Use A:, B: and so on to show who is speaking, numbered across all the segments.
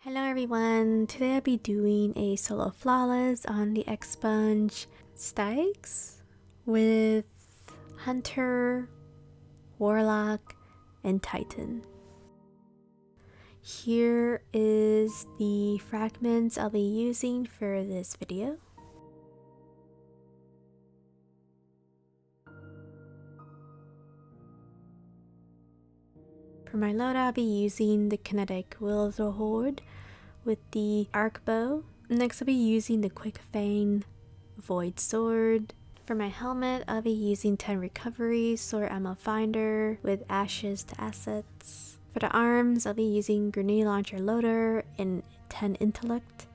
A: Hello everyone, today I'll be doing a solo flawless on the Expunge STYX with Hunter, Warlock, and Titan. Here is the fragments I'll be using for this video. For my loadout, I'll be using the kinetic Will of the Horde with the arc bow. Next, I'll be using the quick fang void sword. For my helmet, I'll be using 10 recovery sword ammo finder with ashes to assets. For the arms, I'll be using grenade launcher loader and 10 intellect.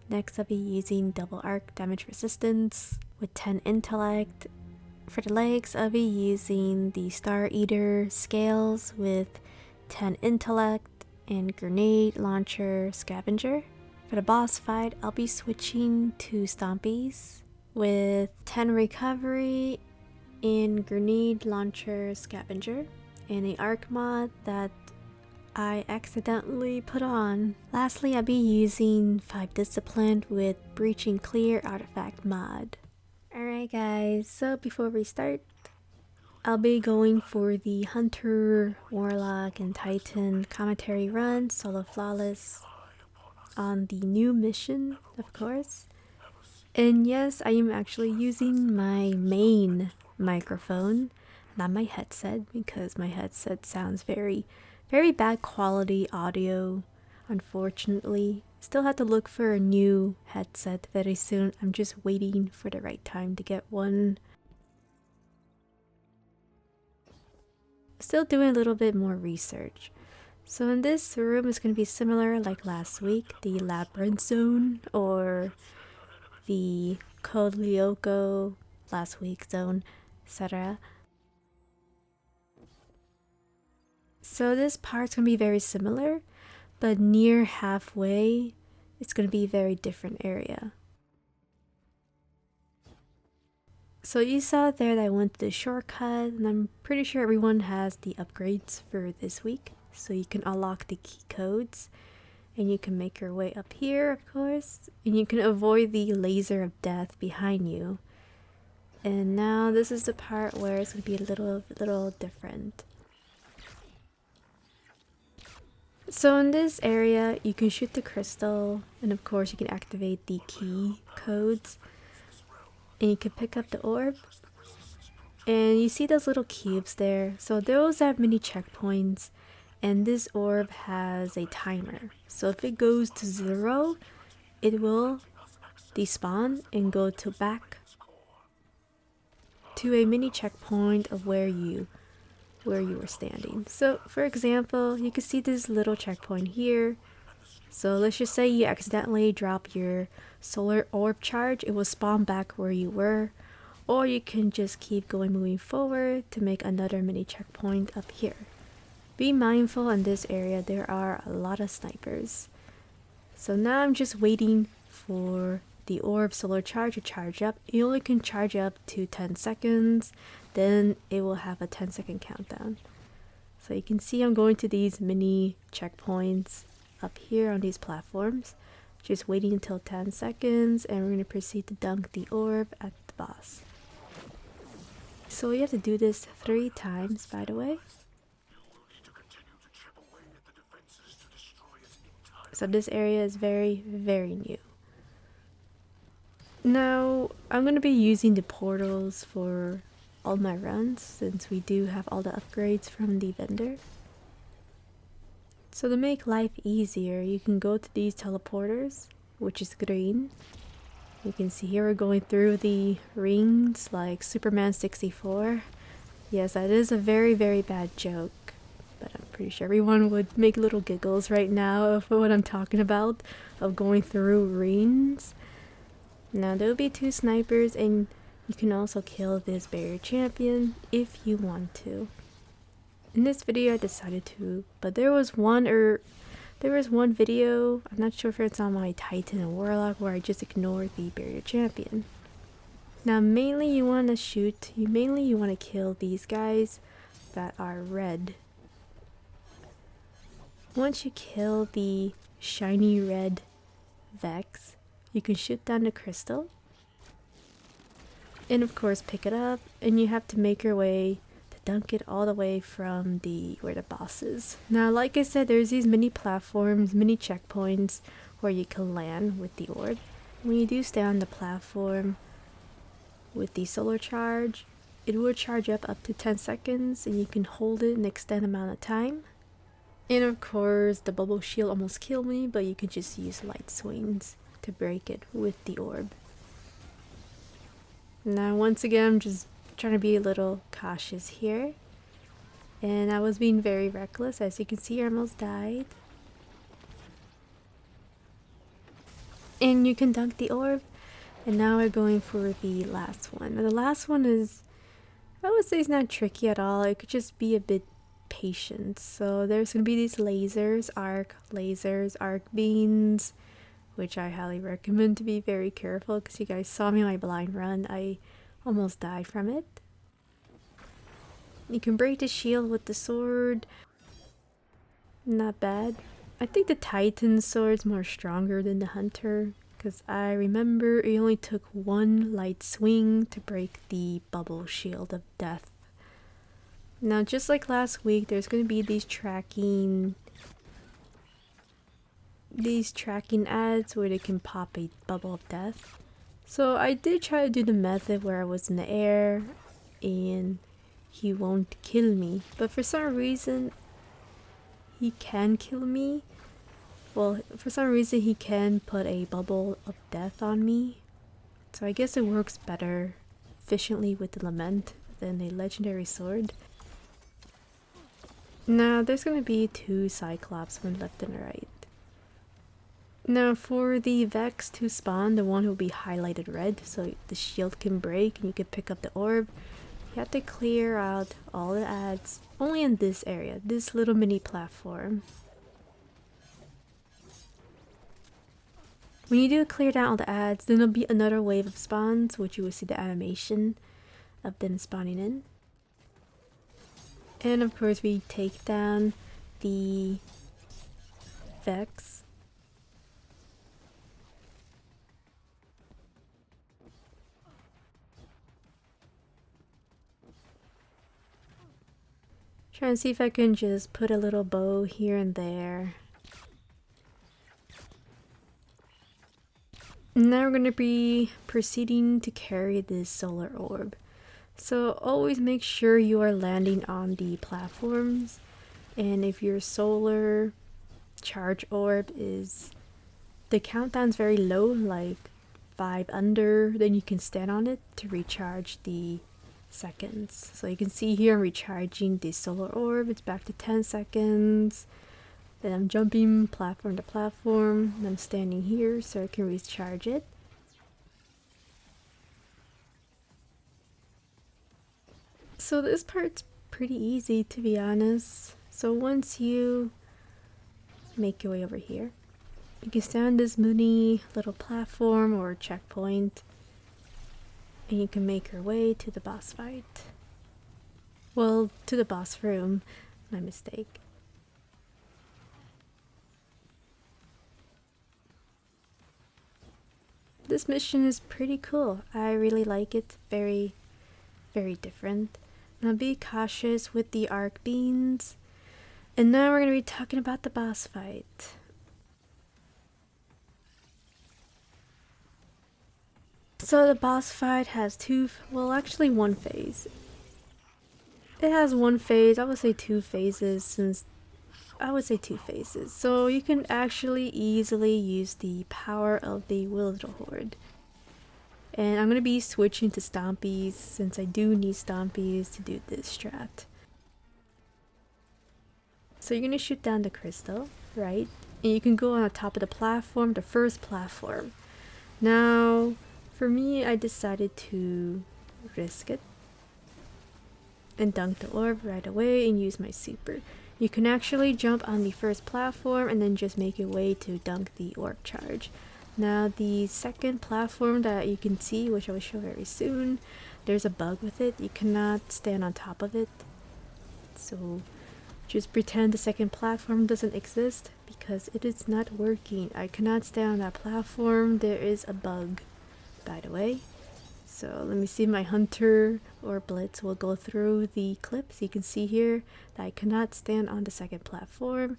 A: Next, I'll be using double arc damage resistance with 10 intellect. For the legs, I'll be using the Star Eater scales with 10 intellect and grenade launcher scavenger. For the boss fight, I'll be switching to stompies with 10 recovery and grenade launcher scavenger and the arc mod that I accidentally put on. Lastly, I'll be using 5 discipline with breaching clear artifact mod. Alright guys, so before we start, I'll be going for the Hunter, Warlock, and Titan commentary run, solo flawless, on the new mission, of course. And yes, I am actually using my main microphone, not my headset, because my headset sounds very bad quality audio, unfortunately. Still have to look for a new headset very soon. I'm just waiting for the right time to get one. Still doing a little bit more research. So in this room is going to be similar like last week, the Labyrinth Zone or the Code Lyoko last week zone, etc. So this part's going to be very similar, but near halfway it's going to be a very different area. So you saw there that I went to the shortcut, and I'm pretty sure everyone has the upgrades for this week. So you can unlock the key codes, and you can make your way up here, of course, and you can avoid the laser of death behind you. And now this is the part where it's going to be a little different. So in this area, you can shoot the crystal, and of course you can activate the key codes, and you can pick up the orb. And you see those little cubes there, so those are mini checkpoints, and this orb has a timer. So if it goes to 0, it will despawn and go to back to a mini checkpoint of where you were standing. So for example, you can see this little checkpoint here. So let's just say you accidentally drop your solar orb charge, it will spawn back where you were, or you can just keep moving forward to make another mini checkpoint up here. Be mindful in this area, there are a lot of snipers. So now I'm just waiting for the orb solar charge to charge up. You only can charge up to 10 seconds, then it will have a 10-second countdown. So you can see I'm going to these mini checkpoints up here on these platforms, just waiting until 10 seconds, and we're going to proceed to dunk the orb at the boss. So you have to do this 3 times, by the way. So this area is very new. Now I'm going to be using the portals for all my runs, since we do have all the upgrades from the vendor. So to make life easier, you can go to these teleporters, which is green. You can see here we're going through the rings like Superman 64. Yes, that is a very bad joke, but I'm pretty sure everyone would make little giggles right now of what I'm talking about, of going through rings. Now there will be 2 snipers, and you can also kill this barrier champion if you want to. In this video I decided to, but there was one video, I'm not sure if it's on my Titan and Warlock, where I just ignored the barrier champion. Now mainly you want to kill these guys that are red. Once you kill the shiny red Vex, you can shoot down the crystal and of course pick it up, and you have to make your way to dunk it all the way from where the boss is. Now like I said, there's these mini platforms, mini checkpoints where you can land with the orb. When you do stay on the platform with the solar charge, it will charge up to 10 seconds and you can hold it an extended amount of time. And of course the bubble shield almost killed me, but you can just use light swings to break it with the orb. Now once again, I'm just trying to be a little cautious here, and I was being very reckless. As you can see, I almost died. And you can dunk the orb, and now we're going for the last one. And the last one is, I would say it's not tricky at all. It could just be a bit patient. So there's gonna be these lasers, arc beams, which I highly recommend to be very careful, because you guys saw me in my blind run. I almost died from it. You can break the shield with the sword. Not bad. I think the Titan sword's more stronger than the Hunter, because I remember it only took one light swing to break the bubble shield of death. Now just like last week, there's going to be these tracking ads where they can pop a bubble of death. So I did try to do the method where I was in the air and he won't kill me, but for some reason he can kill me. Well, for some reason he can put a bubble of death on me, so I guess it works better efficiently with the lament than a legendary sword. Now there's gonna be 2 Cyclops, one left and right. Now for the Vex to spawn, the one will be highlighted red so the shield can break and you can pick up the orb. You have to clear out all the ads only in this area, this little mini platform. When you do clear down all the ads, then there'll be another wave of spawns, which you will see the animation of them spawning in. And of course we take down the Vex. Trying to see if I can just put a little bow here and there. Now we're going to be proceeding to carry this solar orb. So always make sure you are landing on the platforms, and if your solar charge orb is, the countdown's very low, like 5 under, then you can stand on it to recharge the seconds. So you can see here I'm recharging the solar orb, it's back to 10 seconds. Then I'm jumping platform to platform, and I'm standing here so I can recharge it. So this part's pretty easy, to be honest. So once you make your way over here, you can stand on this mini little platform or checkpoint, and you can make your way to the boss fight. Well, to the boss room, my mistake. This mission is pretty cool. I really like it. Very, very different. Now be cautious with the arc beams. And now we're going to be talking about the boss fight. So the boss fight has one phase. It has one phase, I would say 2 phases, so you can actually easily use the power of the Will of the Horde. And I'm going to be switching to Stompies since I do need Stompies to do this strat. So you're going to shoot down the crystal, right? And you can go on the top of the platform, the first platform. Now, for me, I decided to risk it and dunk the orb right away and use my super. You can actually jump on the first platform and then just make your way to dunk the orb charge. Now the second platform that you can see, which I will show very soon, there's a bug with it. You cannot stand on top of it. So just pretend the second platform doesn't exist, because it is not working. I cannot stay on that platform. There is a bug, by the way. So let me see, my hunter or blitz will go through the clips. You can see here that I cannot stand on the second platform,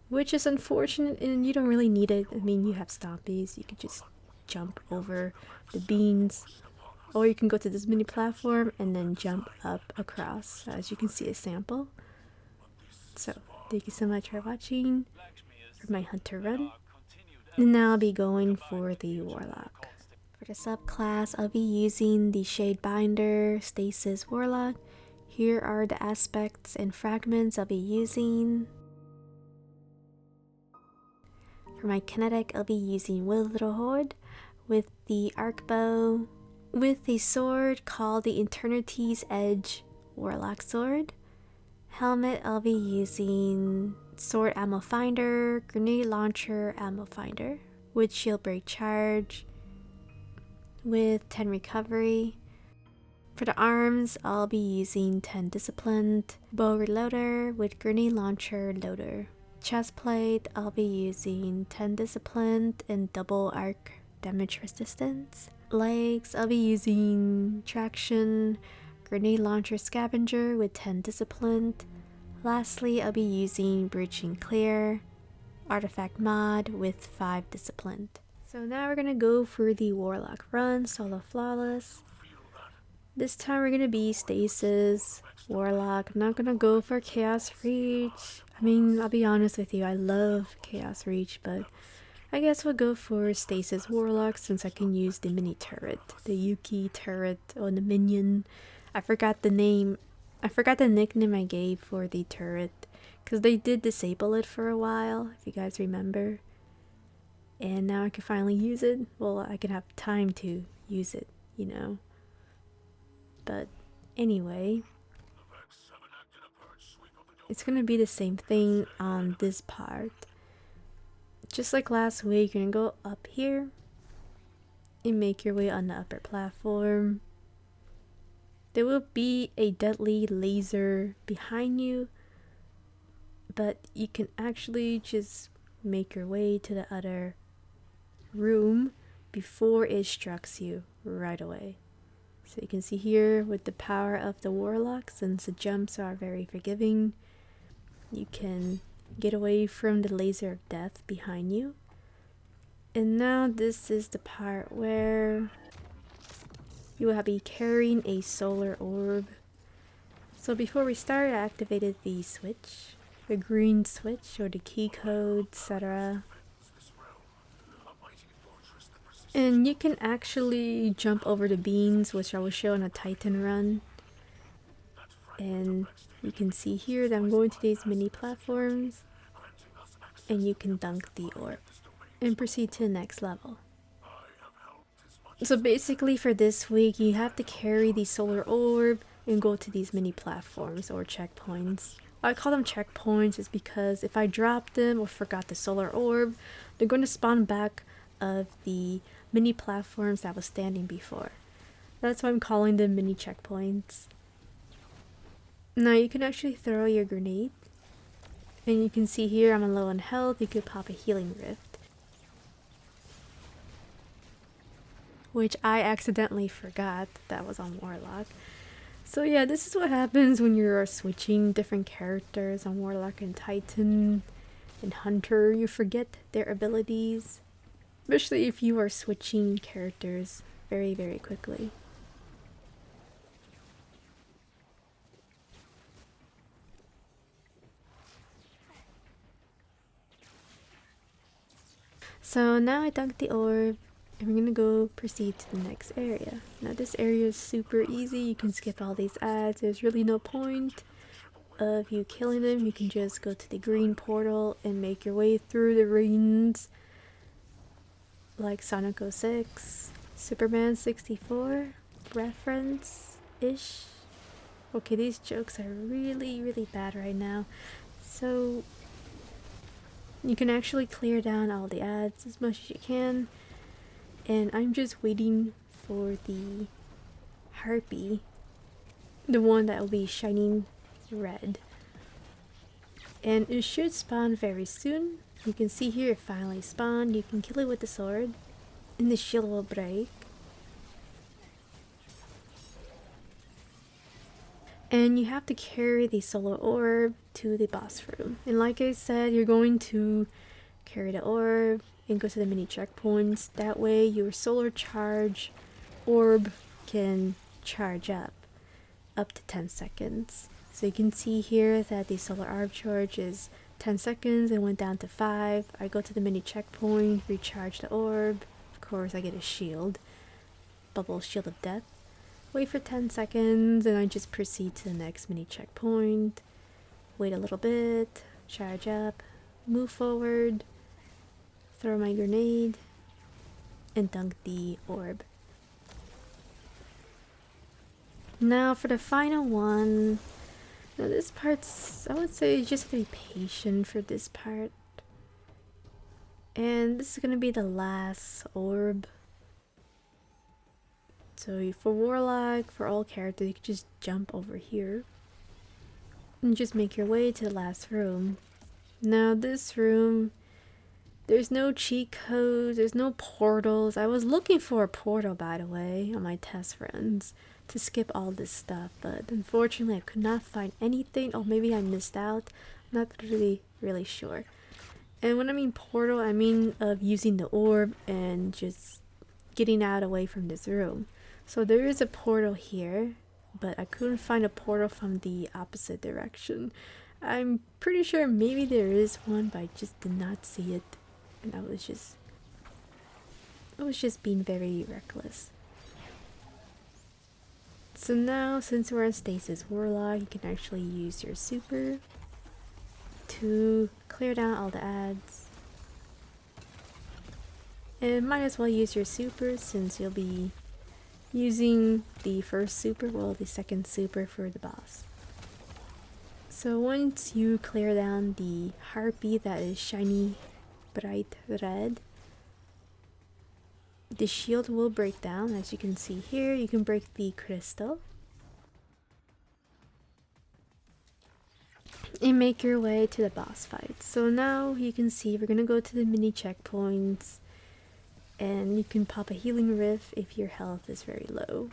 A: which is unfortunate, and you don't really need it. I mean, you have stompies, you could just jump over the beans, or you can go to this mini platform and then jump up across, as you can see a sample. So thank you so much for watching for my hunter run, and now I'll be going for the warlock. For the subclass, I'll be using the Shade Binder Stasis Warlock. Here are the aspects and fragments I'll be using. For my kinetic, I'll be using Wither Horde with the arc bow, with a sword called the Eternity's Edge Warlock Sword. Helmet, I'll be using Sword Ammo Finder, Grenade Launcher Ammo Finder, with Shield Break Charge, with 10 recovery. For the arms, I'll be using 10 disciplined, bow reloader with grenade launcher loader. Chest plate, I'll be using 10 disciplined and double arc damage resistance. Legs, I'll be using traction, grenade launcher scavenger with 10 disciplined. Lastly, I'll be using breaching clear, artifact mod with 5 disciplined. So now we're gonna go for the Warlock Run Solo Flawless. This time we're gonna be Stasis Warlock. I'm not gonna go for Chaos Reach. I mean, I'll be honest with you, I love Chaos Reach, but I guess we'll go for Stasis Warlock since I can use the mini turret, the Yuki turret on the minion. I forgot the name. I forgot the nickname I gave for the turret because they did disable it for a while, if you guys remember. And now I can finally use it. Well, I can have time to use it, you know. But anyway, it's gonna be the same thing on this part. Just like last week, you're gonna go up here and make your way on the upper platform. There will be a deadly laser behind you, but you can actually just make your way to the other room before it strikes you right away. So you can see here with the power of the warlock, since the jumps are very forgiving, you can get away from the laser of death behind you. And now this is the part where you will be carrying a solar orb. So before we start, I activated the switch, the green switch or the key code, etc. And you can actually jump over the beams, which I will show on a Titan run. And you can see here that I'm going to these mini platforms, and you can dunk the orb and proceed to the next level. So basically for this week, you have to carry the solar orb and go to these mini platforms or checkpoints. I call them checkpoints is because if I drop them or forgot the solar orb, they're going to spawn back of the mini platforms that was standing before. That's why I'm calling them mini checkpoints. Now you can actually throw your grenade, and you can see here I'm low on health. You could pop a healing rift, which I accidentally forgot that was on Warlock. So yeah, this is what happens when you're switching different characters on Warlock and Titan and Hunter. You forget their abilities, especially if you are switching characters very, very quickly. So now I dunked the orb, and we're gonna go proceed to the next area. Now this area is super easy. You can skip all these ads. There's really no point of you killing them. You can just go to the green portal and make your way through the rings like Sonic 06, Superman 64 reference-ish. Okay, these jokes are really, really bad right now. So you can actually clear down all the ads as much as you can. And I'm just waiting for the harpy, the one that will be shining red. And it should spawn very soon. You can see here it finally spawned. You can kill it with the sword and the shield will break. And you have to carry the solar orb to the boss room. And like I said, you're going to carry the orb and go to the mini checkpoints. That way your solar charge orb can charge up to 10 seconds. So you can see here that the solar orb charge is 10 seconds and went down to 5. I go to the mini checkpoint, recharge the orb. Of course I get a shield, bubble shield of death. Wait for 10 seconds and I just proceed to the next mini checkpoint. Wait a little bit, charge up, move forward, throw my grenade, and dunk the orb. Now for the final one. Now this part's, I would say, you just have to be patient for this part. And this is gonna be the last orb. So for Warlock, for all characters, you can just jump over here and just make your way to the last room. Now this room, there's no cheat codes, there's no portals. I was looking for a portal, by the way, on my test runs to skip all this stuff, but unfortunately I could not find anything. Or maybe I missed out. I'm not really sure. And when I mean portal, I mean of using the orb and just getting out away from this room. So there is a portal here, but I couldn't find a portal from the opposite direction. I'm pretty sure maybe there is one, but I just did not see it, and I was just being very reckless. So now, since we're on Stasis Warlock, you can actually use your super to clear down all the ads. And might as well use your super since you'll be using the first super, well, the second super for the boss. So once you clear down the harpy that is shiny bright red, the shield will break down. As you can see here, you can break the crystal and make your way to the boss fight. So now you can see we're gonna go to the mini checkpoints, and you can pop a healing rift if your health is very low.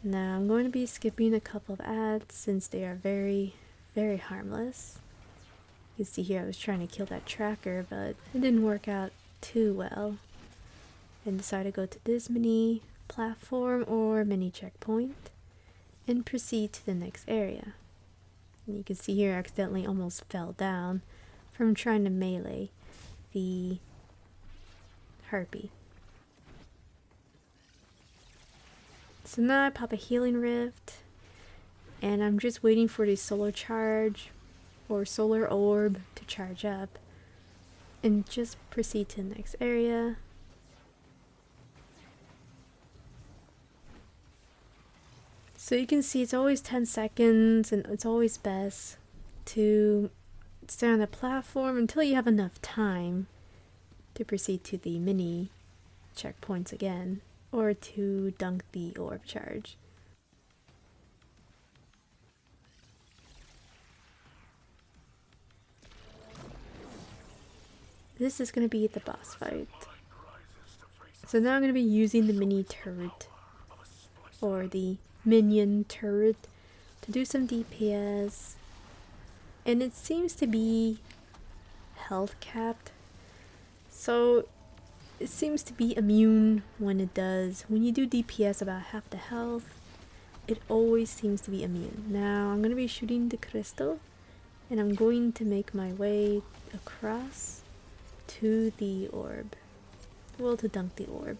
A: Now I'm going to be skipping a couple of ads since they are very harmless. You can see here I was trying to kill that tracker, but it didn't work out too well, and decided to go to this mini platform or mini checkpoint and proceed to the next area. And you can see here I accidentally almost fell down from trying to melee the harpy. So now I pop a healing rift and I'm just waiting for the solar charge or solar orb to charge up and just proceed to the next area. So you can see it's always 10 seconds and it's always best to stay on the platform until you have enough time to proceed to the mini checkpoints again, or to dunk the orb charge. This is going to be the boss fight. So now I'm going to be using the mini turret, or the minion turret, to do some DPS. And it seems to be health capped. So it seems to be immune when it does. When you do DPS about half the health, it always seems to be immune. Now I'm going to be shooting the crystal and I'm going to make my way across to the orb. Well, to dunk the orb.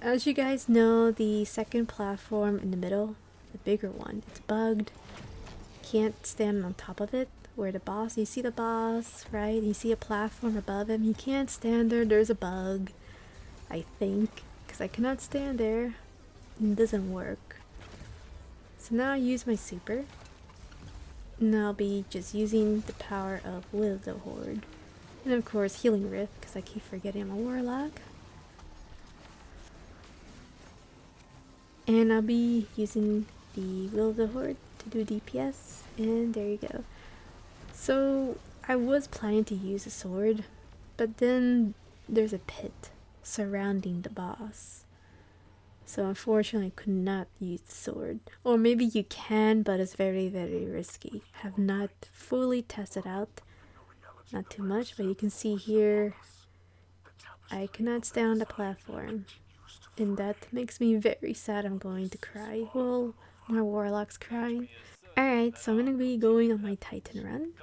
A: As you guys know, the second platform in the middle, the bigger one, it's bugged. Can't stand on top of it. Where the boss, you see the boss, right? You see a platform above him. You can't stand there. There's a bug, I think, because I cannot stand there. It doesn't work. So now I use my super. And I'll be just using the power of Widow Horde. And of course, Healing Rift, because I keep forgetting I'm a Warlock. And I'll be using the Will of the Horde to do DPS. And there you go. So I was planning to use a sword, but then there's a pit surrounding the boss. So unfortunately I could not use the sword. Or maybe you can, but it's very risky. Have not fully tested out. Not too much, but you can see here I cannot stay on the platform. And that makes me very sad. I'm going to cry. Well, my warlock's crying. Alright, so I'm gonna be going on my Titan run.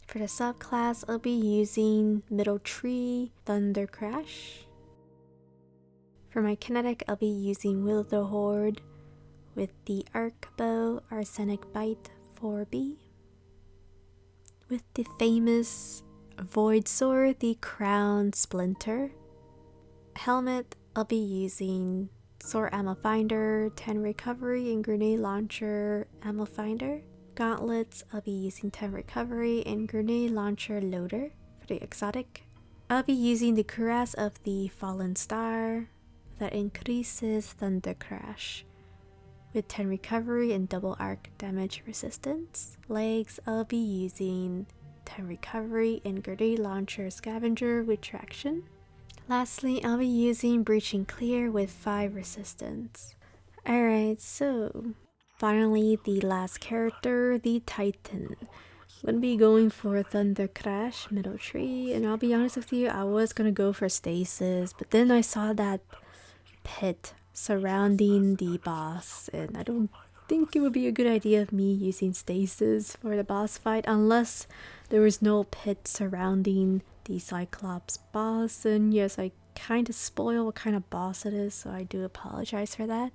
A: For the subclass, I'll be using Middle Tree Thunder Crash. For my kinetic, I'll be using Wither Horde with the Arc Bow Arsenic Bite 4B. With the famous Void Sword, the Crown Splinter. Helmet, I'll be using Sword Ammo Finder, 10 Recovery, and Grenade Launcher Ammo Finder. Gauntlets, I'll be using 10 Recovery and Grenade Launcher Loader. For the exotic, I'll be using the Cuirass of the Fallen Star that increases Thunder Crash with 10 Recovery and double arc damage resistance. Legs, I'll be using 10 Recovery and Grenade Launcher Scavenger with Traction. Lastly, I'll be using Breaching Clear with 5 resistance. Alright, so finally the last character, the Titan. I'm gonna be going for Thunder Crash, Middle Tree, and I'll be honest with you, I was gonna go for Stasis, but then I saw that pit surrounding the boss, and I don't think it would be a good idea of me using Stasis for the boss fight unless there was no pit surrounding the Cyclops boss. And yes, I kind of spoil what kind of boss it is, so I do apologize for that.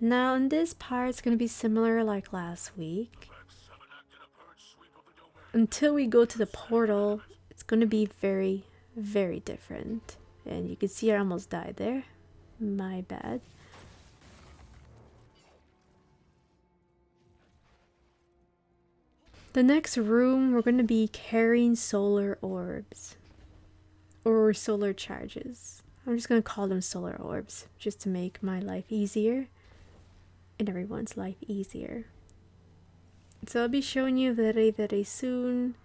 A: Now in this part, it's going to be similar like last week. Until we go to the portal, it's going to be very different. And you can see I almost died there. My bad. The next room, we're going to be carrying solar orbs. Or solar charges. I'm just going to call them solar orbs, just to make my life easier. And everyone's life easier. So I'll be showing you very soon.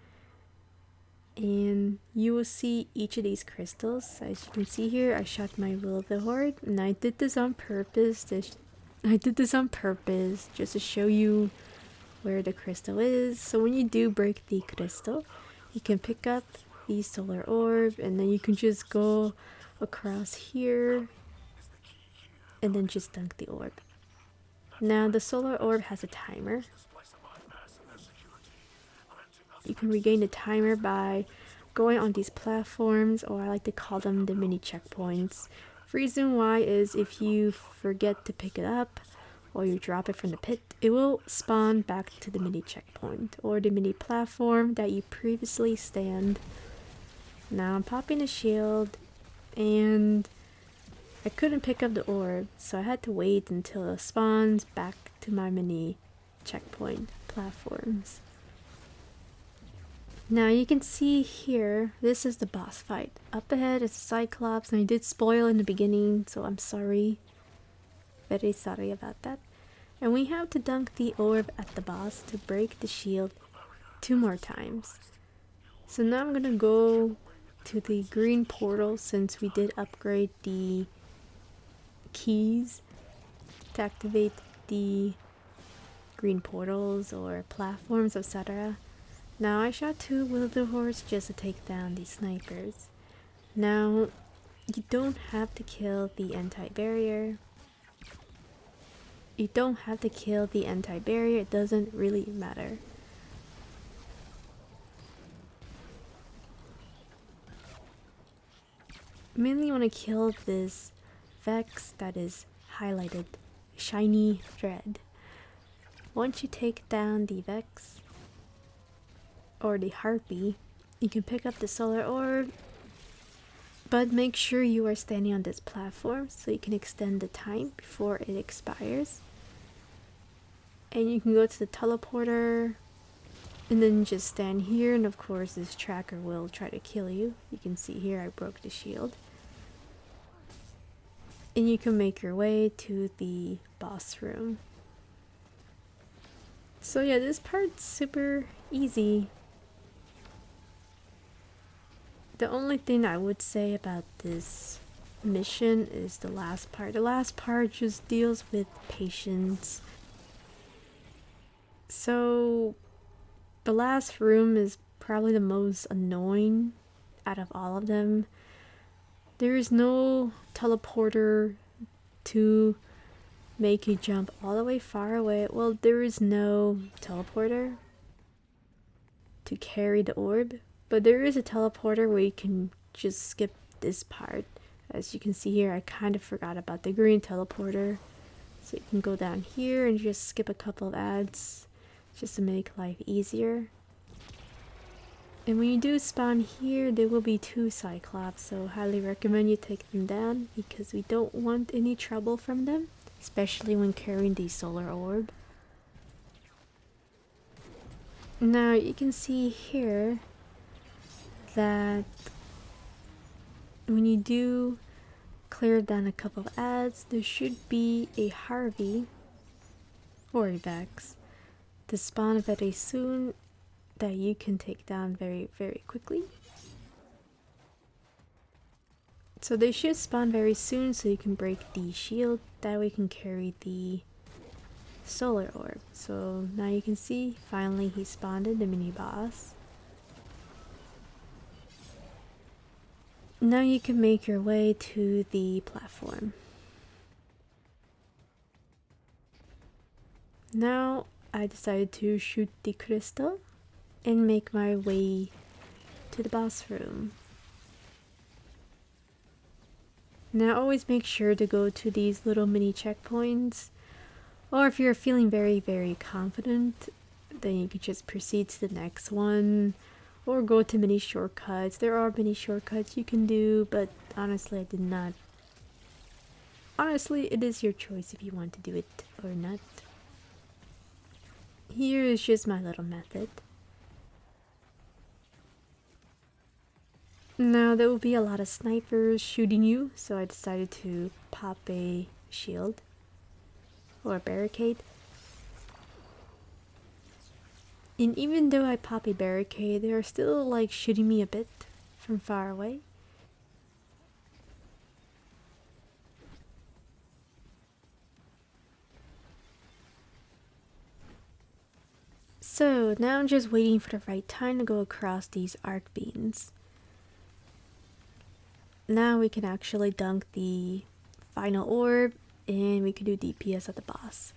A: And you will see each of these crystals. As you can see here, I shot my Will of the Horde. And I did this on purpose. Just to show you where the crystal is. So when you do break the crystal, you can pick up the solar orb, and then you can just go across here and then just dunk the orb. Now the solar orb has a timer. You can regain the timer by going on these platforms, or I like to call them the mini checkpoints. The reason why is if you forget to pick it up or you drop it from the pit, it will spawn back to the mini checkpoint or the mini platform that you previously stand. Now I'm popping a shield and I couldn't pick up the orb, so I had to wait until it spawns back to my mini checkpoint platforms. Now you can see here, this is the boss fight. Up ahead is a Cyclops, and I did spoil in the beginning, so I'm sorry. Very sorry about that. And we have to dunk the orb at the boss to break the shield 2 more times. So now I'm gonna go to the green portal, since we did upgrade the keys to activate the green portals or platforms, etc. Now I shot 2 Wither Hordes just to take down the snipers. Now you don't have to kill the anti-barrier. You don't have to kill the anti-barrier, it doesn't really matter. Mainly want to kill this Vex that is highlighted shiny red. Once you take down the Vex or the Harpy, you can pick up the solar orb, but make sure you are standing on this platform so you can extend the time before it expires. And you can go to the teleporter and then just stand here, and of course this tracker will try to kill you. You can see here I broke the shield. And you can make your way to the boss room. So yeah, this part's super easy. The only thing I would say about this mission is the last part. The last part just deals with patience. So the last room is probably the most annoying out of all of them. There is no teleporter to make you jump all the way far away. Well, there is no teleporter to carry the orb, but there is a teleporter where you can just skip this part. As you can see here, I kind of forgot about the green teleporter. So you can go down here and just skip a couple of ads just to make life easier. And when you do spawn here, there will be 2 Cyclops, so highly recommend you take them down because we don't want any trouble from them, especially when carrying the solar orb. Now you can see here that when you do clear down a couple of ads, there should be a Harvey or a Vex to spawn very soon that you can take down very quickly. So they should spawn very soon so you can break the shield, that way you can carry the solar orb. So now you can see finally he spawned in the mini boss. Now you can make your way to the platform. Now I decided to shoot the crystal and make my way to the boss room. Now always make sure to go to these little mini checkpoints, or if you're feeling very confident, then you can just proceed to the next one, or go to mini shortcuts. There are many shortcuts you can do, but honestly I did not. Honestly, it is your choice if you want to do it or not. Here is just my little method. Now there will be a lot of snipers shooting you, so I decided to pop a shield or a barricade. And even though I pop a barricade, they are still like shooting me a bit from far away. So now I'm just waiting for the right time to go across these arc beams. Now we can actually dunk the final orb and we can do DPS at the boss.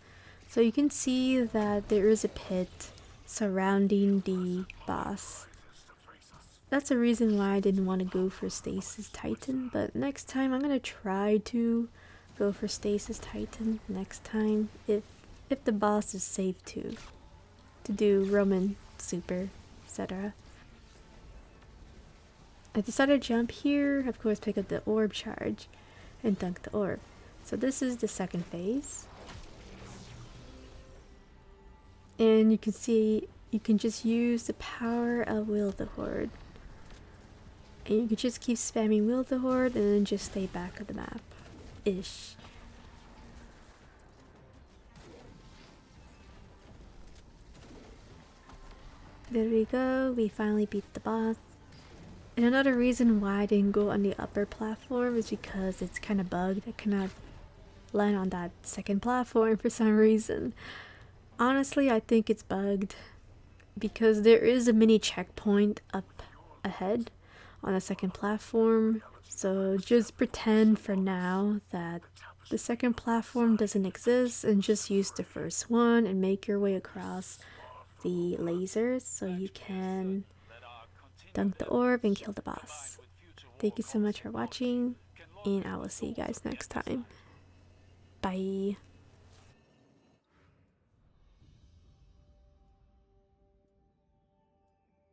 A: So you can see that there is a pit surrounding the boss. That's the reason why I didn't want to go for Stasis Titan, but next time I'm gonna try to go for Stasis Titan next time if the boss is safe to do Roman Super, etc. I decided to jump here, of course pick up the orb charge and dunk the orb. So this is the second phase. And you can see you can just use the power of Will the Horde. And you can just keep spamming Will the Horde and then just stay back of the map. Ish. There we go, we finally beat the boss. And another reason why I didn't go on the upper platform is because it's kind of bugged. I cannot land on that second platform for some reason. Honestly, I think it's bugged because there is a mini checkpoint up ahead on the second platform. So just pretend for now that the second platform doesn't exist and just use the first one and make your way across the lasers so you can dunk the orb and kill the boss. Thank you so much for watching, and I will see you guys next time. Bye.